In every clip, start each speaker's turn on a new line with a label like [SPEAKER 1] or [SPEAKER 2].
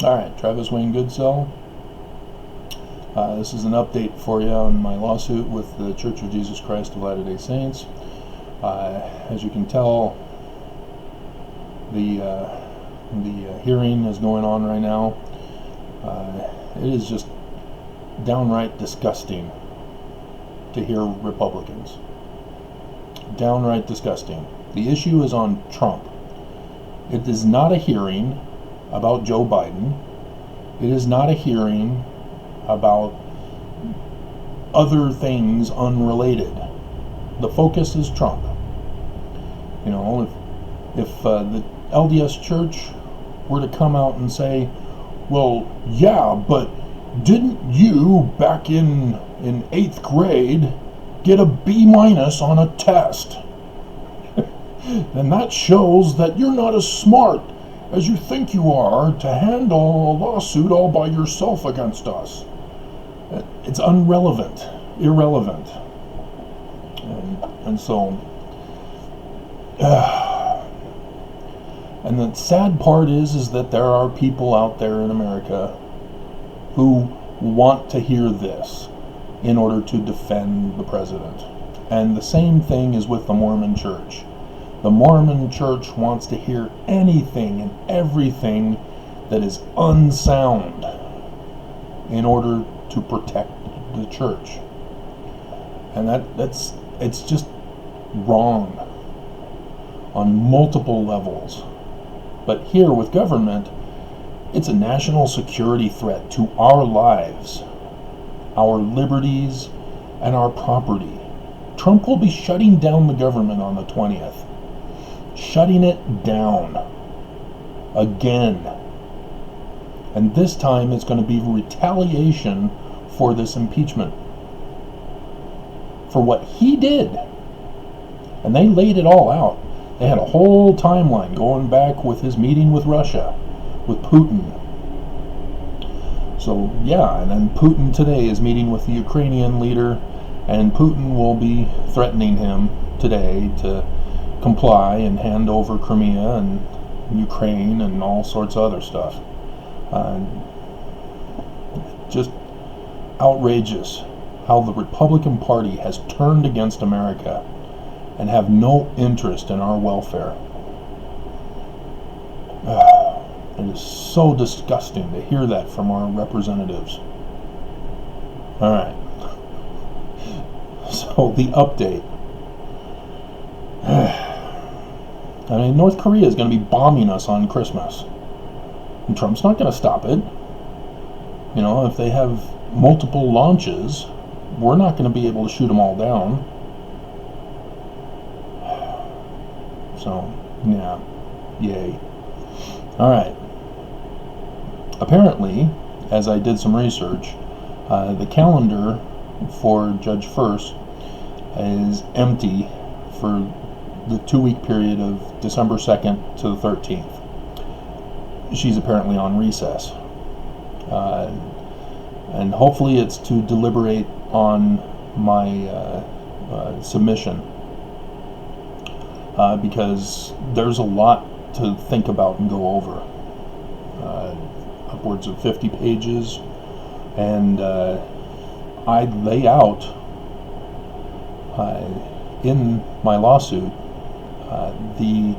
[SPEAKER 1] Alright, Travis Wayne Goodsell. This is an update for you on my lawsuit with the Church of Jesus Christ of Latter-day Saints. As you can tell, the hearing is going on right now. It is just downright disgusting to hear Republicans. Downright disgusting. The issue is on Trump. It is not a hearing about Joe Biden. It is not a hearing about other things unrelated. The focus is Trump. You know, if the LDS Church were to come out and say, well, yeah, but didn't you back in 8th grade get a B- on a test? Then that shows that you're not as smart as you think you are to handle a lawsuit all by yourself against us. It's irrelevant. And so, and the sad part is that there are people out there in America who want to hear this in order to defend the president. And the same thing is with the Mormon Church. The Mormon Church wants to hear anything and everything that is unsound in order to protect the church. And it's just wrong on multiple levels. But here with government, it's a national security threat to our lives, our liberties, and our property. Trump will be shutting down the government on the 20th. Shutting it down. Again. And this time it's going to be retaliation for this impeachment. For what he did. And they laid it all out. They had a whole timeline going back with his meeting with Russia, with Putin. So, yeah, and then Putin today is meeting with the Ukrainian leader, and Putin will be threatening him today to comply and hand over Crimea and Ukraine and all sorts of other stuff. Just outrageous how the Republican Party has turned against America and have no interest in our welfare. It is so disgusting to hear that from our representatives. Alright. So, the update. I mean, North Korea is going to be bombing us on Christmas. And Trump's not going to stop it. You know, if they have multiple launches, we're not going to be able to shoot them all down. So, yeah. Yay. Alright. Apparently, as I did some research, the calendar for Judge First is empty for the 2-week period of December 2nd to the 13th. She's apparently on recess. And hopefully it's to deliberate on my submission. Because there's a lot to think about and go over. Upwards of 50 pages. And I lay out in my lawsuit the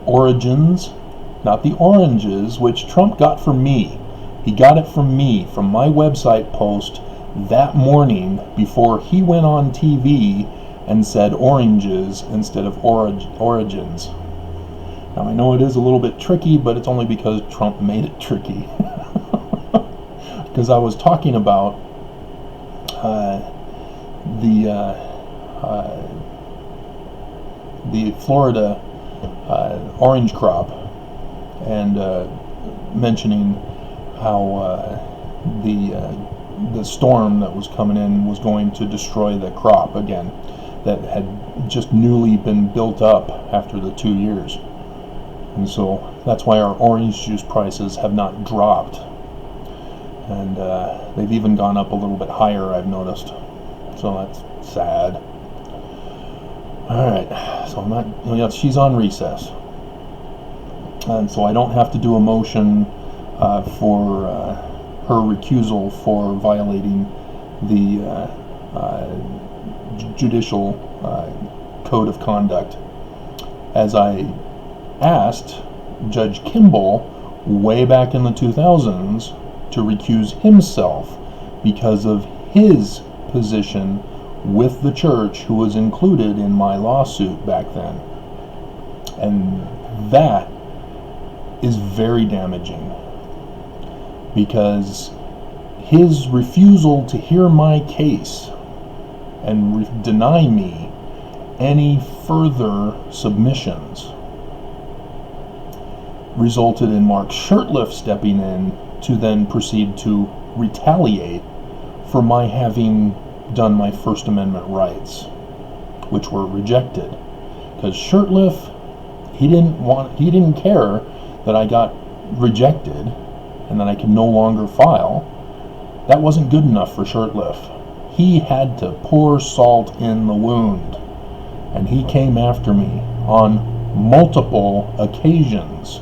[SPEAKER 1] origins, not the oranges, which Trump got from me. He got it from me, from my website post that morning before he went on TV and said oranges instead of origins. Now I know it is a little bit tricky, but it's only because Trump made it tricky. Because I was talking about the Florida orange crop, and mentioning how the storm that was coming in was going to destroy the crop again, that had just newly been built up after the 2 years. And so that's why our orange juice prices have not dropped. And they've even gone up a little bit higher, I've noticed. So that's sad. Alright, so she's on recess. And so I don't have to do a motion for her recusal for violating the judicial code of conduct, as I asked Judge Kimball way back in the 2000s to recuse himself because of his position with the church, who was included in my lawsuit back then. And that is very damaging, because his refusal to hear my case and deny me any further submissions resulted in Mark Shurtleff stepping in to then proceed to retaliate for my having done my First Amendment rights, which were rejected. Because Shurtleff, he didn't care that I got rejected and that I could no longer file. That wasn't good enough for Shurtleff. He had to pour salt in the wound, and he came after me on multiple occasions.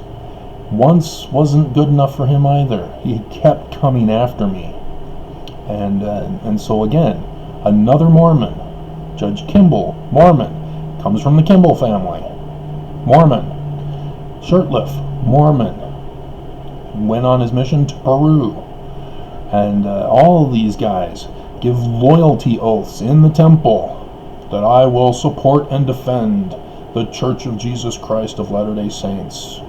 [SPEAKER 1] Once wasn't good enough for him either. He kept coming after me. And so again, another Mormon, Judge Kimball, Mormon, comes from the Kimball family, Mormon. Shurtleff, Mormon, went on his mission to Peru. And all of these guys give loyalty oaths in the temple that I will support and defend the Church of Jesus Christ of Latter-day Saints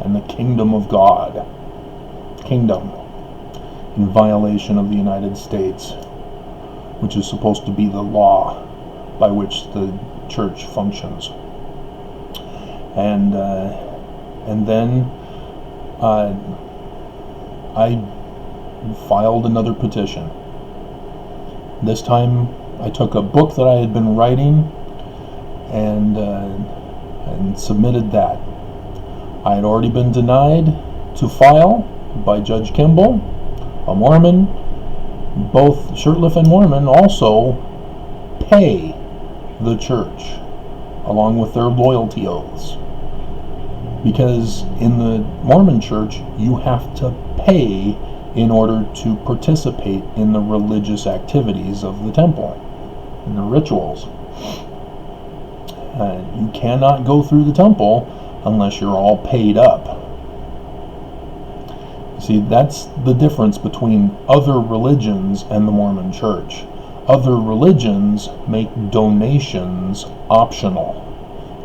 [SPEAKER 1] and the kingdom of God. Kingdom, in violation of the United States, which is supposed to be the law by which the church functions. And then I filed another petition. This time I took a book that I had been writing and submitted that. I had already been denied to file by Judge Kimball, a Mormon. Both Shurtleff and Mormon also pay the church along with their loyalty oaths, because in the Mormon church you have to pay in order to participate in the religious activities of the temple, in the rituals. You cannot go through the temple unless you're all paid up. See, that's the difference between other religions and the Mormon church. Other religions make donations optional.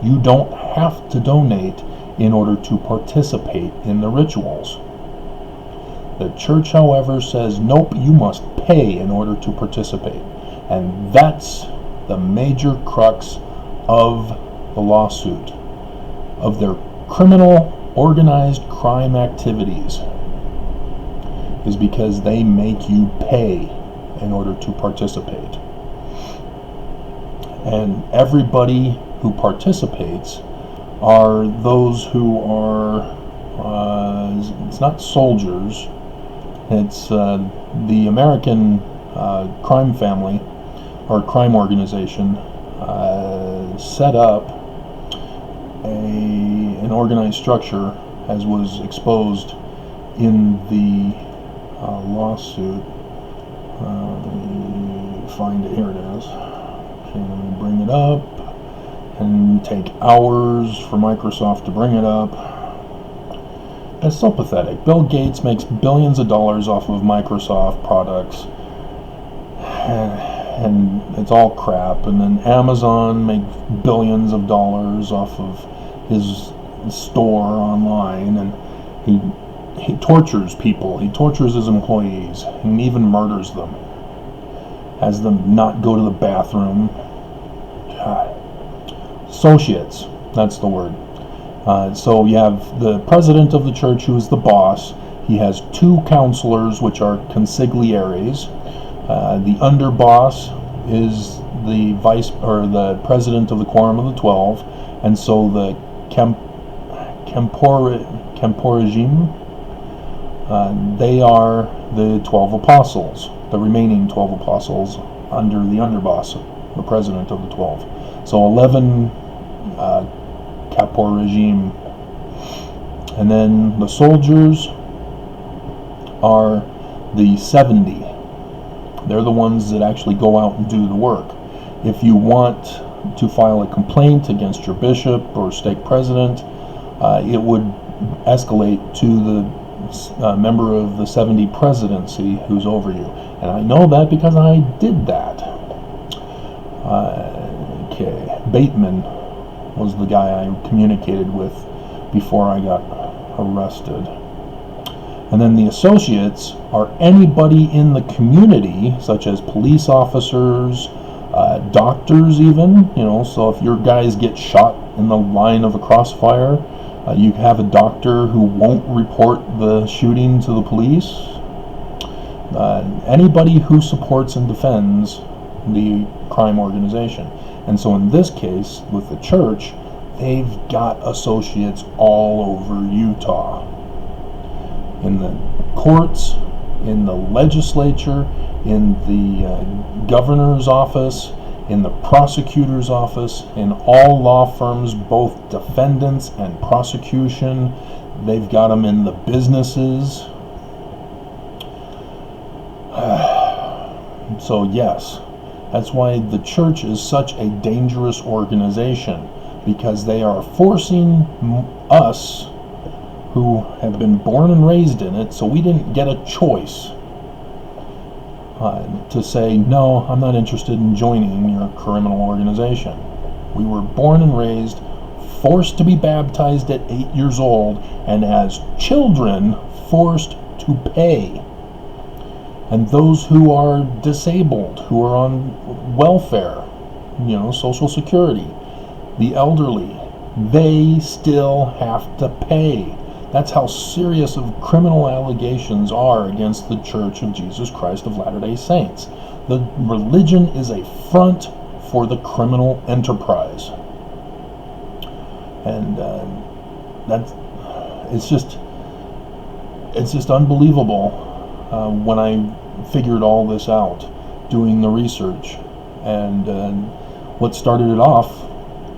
[SPEAKER 1] You don't have to donate in order to participate in the rituals. The church, however, says, nope, you must pay in order to participate. And that's the major crux of the lawsuit, of their criminal, organized crime activities, is because they make you pay in order to participate. And everybody who participates are those who are, it's not soldiers, it's the American crime family or crime organization set up an organized structure, as was exposed in the lawsuit. Let me find it. Here it is. Okay, let me bring it up. And take hours for Microsoft to bring it up. It's so pathetic. Bill Gates makes billions of dollars off of Microsoft products, and it's all crap. And then Amazon makes billions of dollars off of his store online, and he tortures people. He tortures his employees and even murders them. Has them not go to the bathroom. God. Associates, that's the word. So you have the president of the church, who is the boss. He has two counselors, which are consiglieres. The underboss is the vice or the president of the Quorum of the 12, and so the Camporigim, they are the 12 apostles, the remaining 12 apostles under the underboss, the president of the 12. So 11 Caporigim And then the soldiers are the 70. They're the ones that actually go out and do the work. If you want to file a complaint against your bishop or stake president, it would escalate to the member of the 70 presidency who's over you. And I know that because I did that. Okay, Bateman was the guy I communicated with before I got arrested. And then the associates are anybody in the community, such as police officers, doctors even, so if your guys get shot in the line of a crossfire, you have a doctor who won't report the shooting to the police. Anybody who supports and defends the crime organization. And so in this case, with the church, they've got associates all over Utah. In the courts, in the legislature, in the governor's office, in the prosecutor's office, in all law firms, both defendants and prosecution. They've got them in the businesses. So yes, that's why the church is such a dangerous organization, because they are forcing us who have been born and raised in it, so we didn't get a choice to say, no, I'm not interested in joining your criminal organization. We were born and raised, forced to be baptized at 8 years old, and as children forced to pay. And those who are disabled, who are on welfare, Social Security, the elderly, they still have to pay. That's how serious of criminal allegations are against the Church of Jesus Christ of Latter-day Saints. The religion is a front for the criminal enterprise. And it's just unbelievable when I figured all this out, doing the research. And what started it off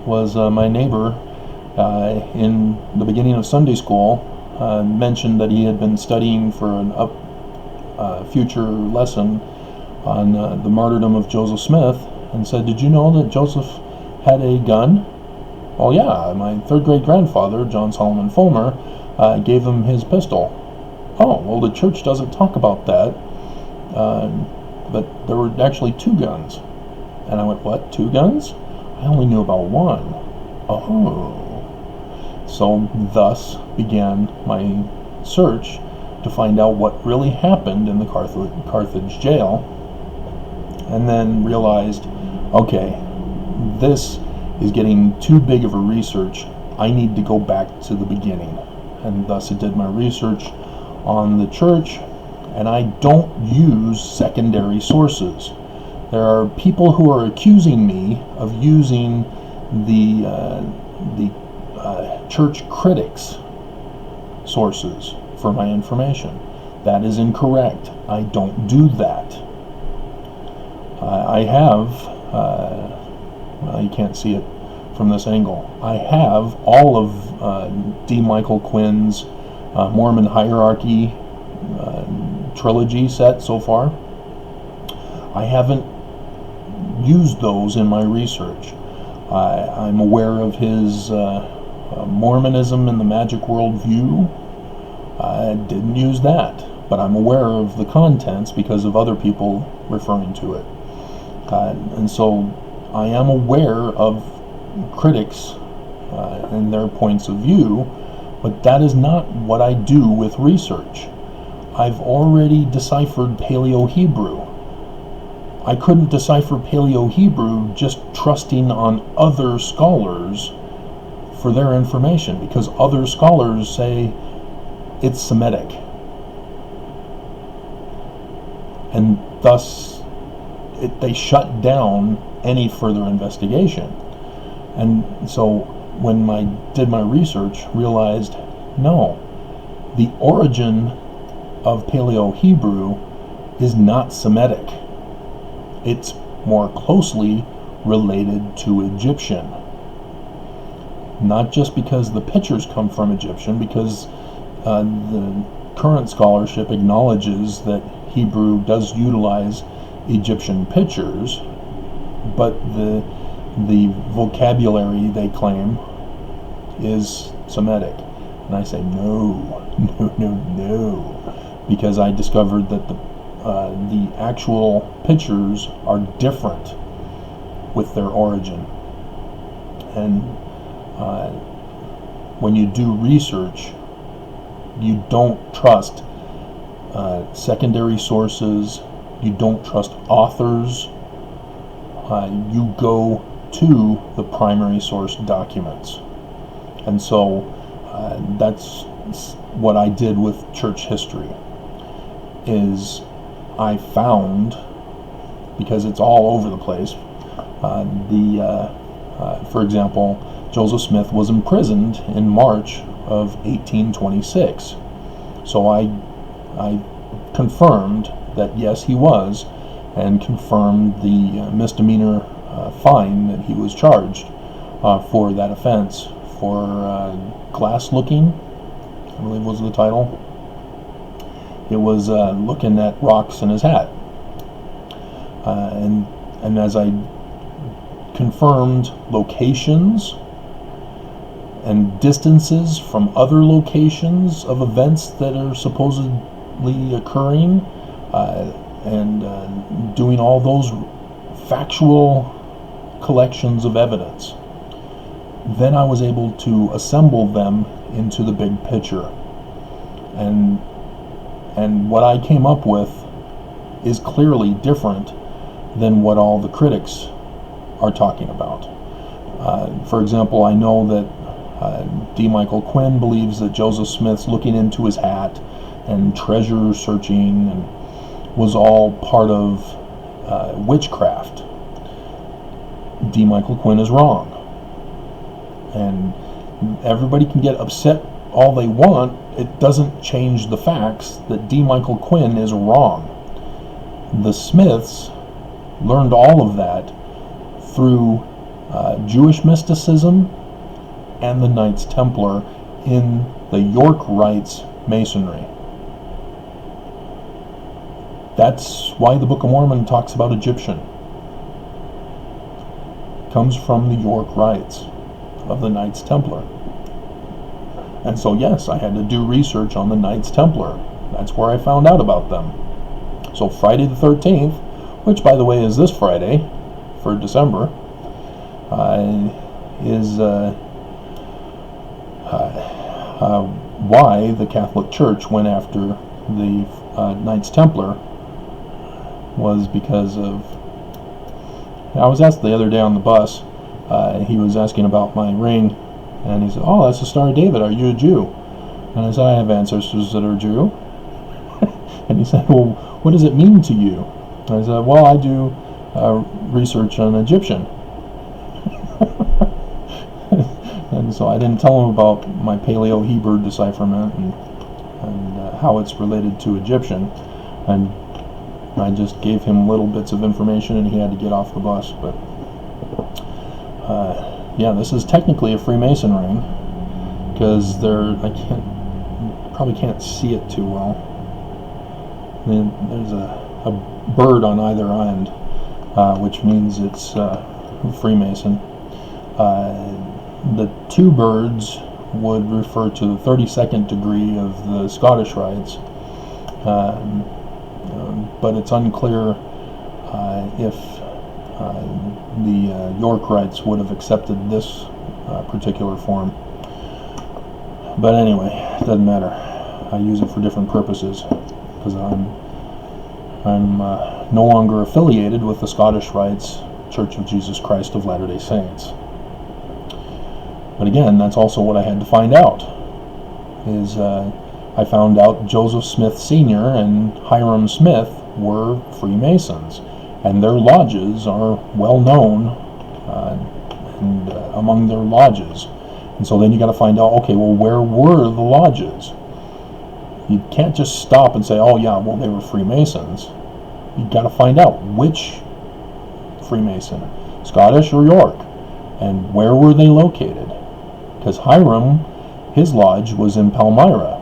[SPEAKER 1] was my neighbor in the beginning of Sunday school mentioned that he had been studying for an future lesson on the martyrdom of Joseph Smith, and said, did you know that Joseph had a gun? Well, yeah, my third great grandfather, John Solomon Fulmer, gave him his pistol. Oh, well, the church doesn't talk about that, but there were actually 2 guns. And I went, what, 2 guns? I only knew about 1. Oh. So thus began my search to find out what really happened in the Carthage jail, and then realized, okay, this is getting too big of a research. I need to go back to the beginning. And thus I did my research on the church, and I don't use secondary sources. There are people who are accusing me of using the church critics' sources for my information. That is incorrect. I don't do that. I have, well, you can't see it from this angle, I have all of D. Michael Quinn's Mormon Hierarchy trilogy set so far. I haven't used those in my research. I'm aware of his Mormonism in the Magic World View. I didn't use that, but I'm aware of the contents because of other people referring to it. And so I am aware of critics and their points of view, but that is not what I do with research. I've already deciphered Paleo-Hebrew. I couldn't decipher Paleo-Hebrew just trusting on other scholars for their information, because other scholars say it's Semitic. And thus, they shut down any further investigation. And so, when I did my research, realized, no, the origin of Paleo-Hebrew is not Semitic. It's more closely related to Egyptian. not just because the pictures come from Egyptian, because the current scholarship acknowledges that Hebrew does utilize Egyptian pictures, but the vocabulary they claim is Semitic. And I say no, because I discovered that the actual pictures are different with their origin. And when you do research, you don't trust secondary sources, you don't trust authors, you go to the primary source documents. And so that's what I did with church history, is I found, because it's all over the place, for example, Joseph Smith was imprisoned in March of 1826. So I confirmed that yes, he was, and confirmed the misdemeanor fine that he was charged for that offense, for glass looking, I believe was the title. It was looking at rocks in his hat. And as I confirmed locations and distances from other locations of events that are supposedly occurring, and doing all those factual collections of evidence, then I was able to assemble them into the big picture. And what I came up with is clearly different than what all the critics are talking about. For example, I know that D. Michael Quinn believes that Joseph Smith's looking into his hat and treasure searching and was all part of witchcraft. D. Michael Quinn is wrong. And everybody can get upset all they want. It doesn't change the facts that D. Michael Quinn is wrong. The Smiths learned all of that through Jewish mysticism and the Knights Templar in the York Rites Masonry. That's why the Book of Mormon talks about Egyptian. It comes from the York Rites of the Knights Templar. And so yes, I had to do research on the Knights Templar. That's where I found out about them. So Friday the 13th, which by the way is this Friday for December, is why the Catholic Church went after the Knights Templar, was because of, I was asked the other day on the bus, he was asking about my ring, and he said, "Oh, that's the Star of David, are you a Jew?" And I said, "I have ancestors that are Jew." And he said, "Well, what does it mean to you?" And I said, "Well, I do research on Egyptian." And so I didn't tell him about my Paleo-Hebrew decipherment and how it's related to Egyptian. And I just gave him little bits of information, and he had to get off the bus. But yeah, this is technically a Freemason ring, because I probably can't see it too well. There's a bird on either end, which means it's Freemason. The two birds would refer to the 32nd degree of the Scottish Rites, but it's unclear if the York Rites would have accepted this particular form. But anyway, it doesn't matter. I use it for different purposes, because I'm no longer affiliated with the Scottish Rites Church of Jesus Christ of Latter-day Saints. But again, that's also what I had to find out, is I found out Joseph Smith Sr. and Hiram Smith were Freemasons, and their lodges are well known and among their lodges. And so then you got to find out, okay, well, where were the lodges? You can't just stop and say, oh yeah, well, they were Freemasons. You got to find out which Freemason, Scottish or York, and where were they located. because Hiram, his lodge was in Palmyra,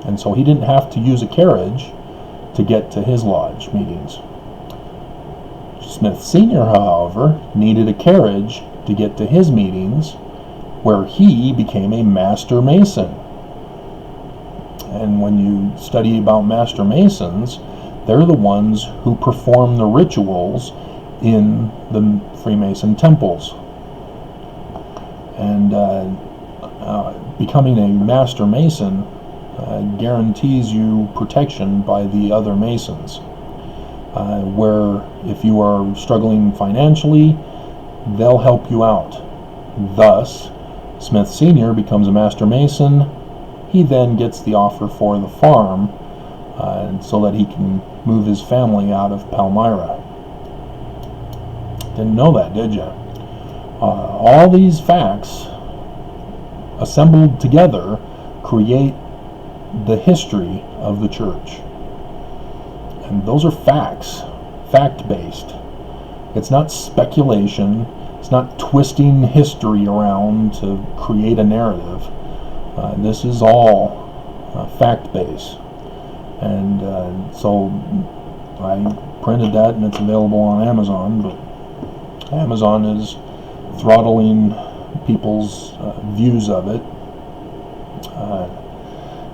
[SPEAKER 1] and so he didn't have to use a carriage to get to his lodge meetings. Smith Sr., however, needed a carriage to get to his meetings, where he became a Master Mason. And when you study about Master Masons, they're the ones who perform the rituals in the Freemason temples. And becoming a Master Mason guarantees you protection by the other Masons. Where if you are struggling financially, they'll help you out. Thus, Smith Sr. becomes a Master Mason. He then gets the offer for the farm so that he can move his family out of Palmyra. Didn't know that, did you? All these facts assembled together create the history of the church. And those are facts, fact-based. It's not speculation. It's not twisting history around to create a narrative. This is all fact-based. And so I printed that, and it's available on Amazon, but Amazon is throttling people's views of it.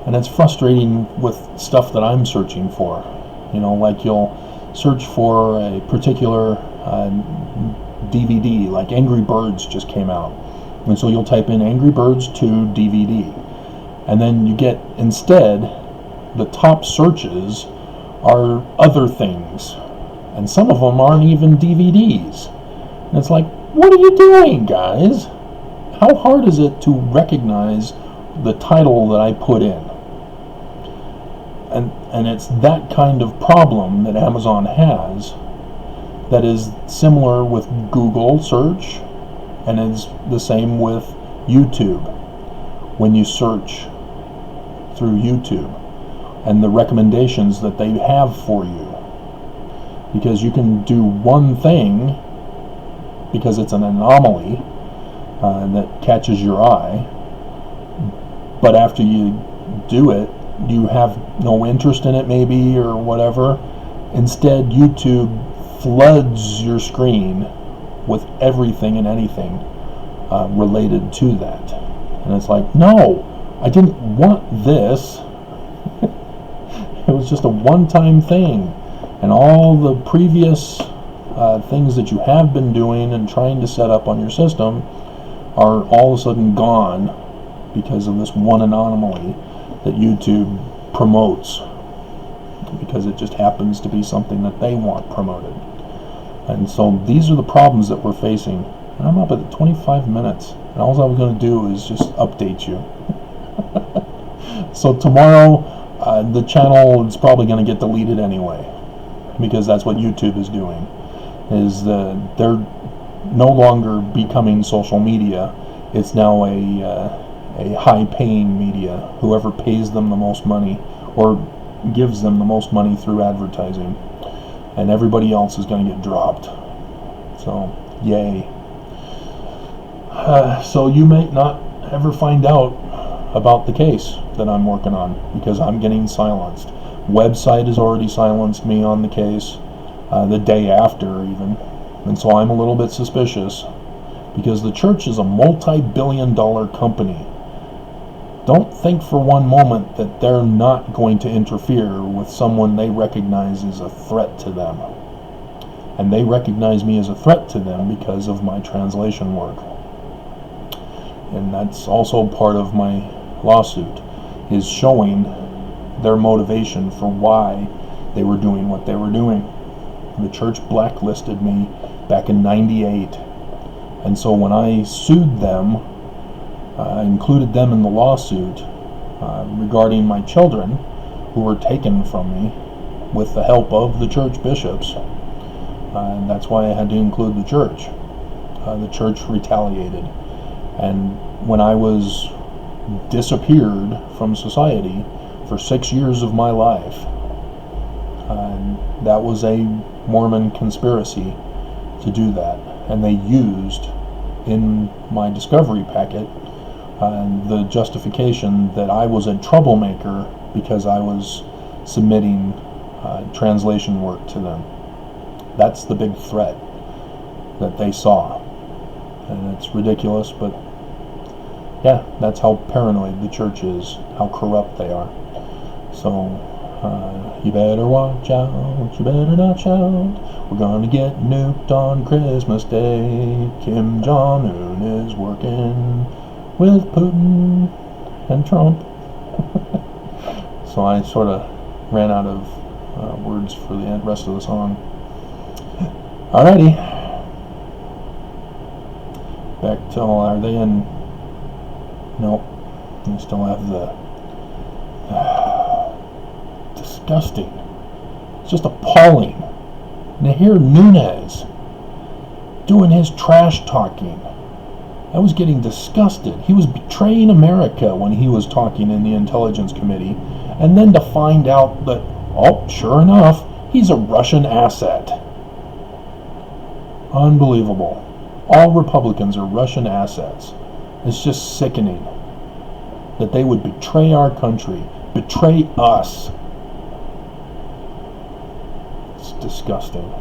[SPEAKER 1] And it's frustrating with stuff that I'm searching for. You know, like you'll search for a particular DVD, like Angry Birds just came out. And so you'll type in Angry Birds 2 DVD. And then you get, instead, the top searches are other things. And some of them aren't even DVDs. And it's like, what are you doing, guys? How hard is it to recognize the title that I put in? And it's that kind of problem that Amazon has that is similar with Google search, and is the same with YouTube. When you search through YouTube and the recommendations that they have for you, because you can do one thing because it's an anomaly that catches your eye, but after you do it, you have no interest in it maybe, or whatever. Instead, YouTube floods your screen with everything and anything related to that. And it's like, no, I didn't want this. It was just a one-time thing. And all the previous things that you have been doing and trying to set up on your system are all of a sudden gone because of this one anomaly that YouTube promotes, because it just happens to be something that they want promoted. And so these are the problems that we're facing. And I'm up at 25 minutes, and all I was going to do is just update you. So tomorrow, the channel is probably going to get deleted anyway, because that's what YouTube is doing. Is they're no longer becoming social media. It's now a high-paying media. Whoever pays them the most money, or gives them the most money through advertising, and everybody else is going to get dropped. So, yay. So you may not ever find out about the case that I'm working on, because I'm getting silenced. Website has already silenced me on the case, the day after even. And so I'm a little bit suspicious, because the church is a multi-billion-dollar company. Don't think for one moment that they're not going to interfere with someone they recognize as a threat to them. And they recognize me as a threat to them because of my translation work. And that's also part of my lawsuit, is showing their motivation for why they were doing what they were doing. The church blacklisted me back in '98. And so when I sued them, I included them in the lawsuit regarding my children, who were taken from me with the help of the church bishops. And that's why I had to include the church. The church retaliated. And when I was disappeared from society for 6 years of my life, that was a Mormon conspiracy to do that. And they used, in my discovery packet, and the justification that I was a troublemaker because I was submitting translation work to them. That's the big threat that they saw. And it's ridiculous, but yeah, that's how paranoid the church is, how corrupt they are. So, you better watch out, you better not shout. We're gonna get nuked on Christmas Day. Kim Jong-un is working with Putin and Trump. So I sort of ran out of words for the rest of the song. Alrighty. Back to, are they in? Nope. They still have the disgusting. It's just appalling. And to hear Nunes doing his trash talking, I was getting disgusted. He was betraying America when he was talking in the Intelligence Committee, and then to find out that, oh, sure enough, he's a Russian asset. Unbelievable. All Republicans are Russian assets. It's just sickening that they would betray our country, betray us. It's disgusting.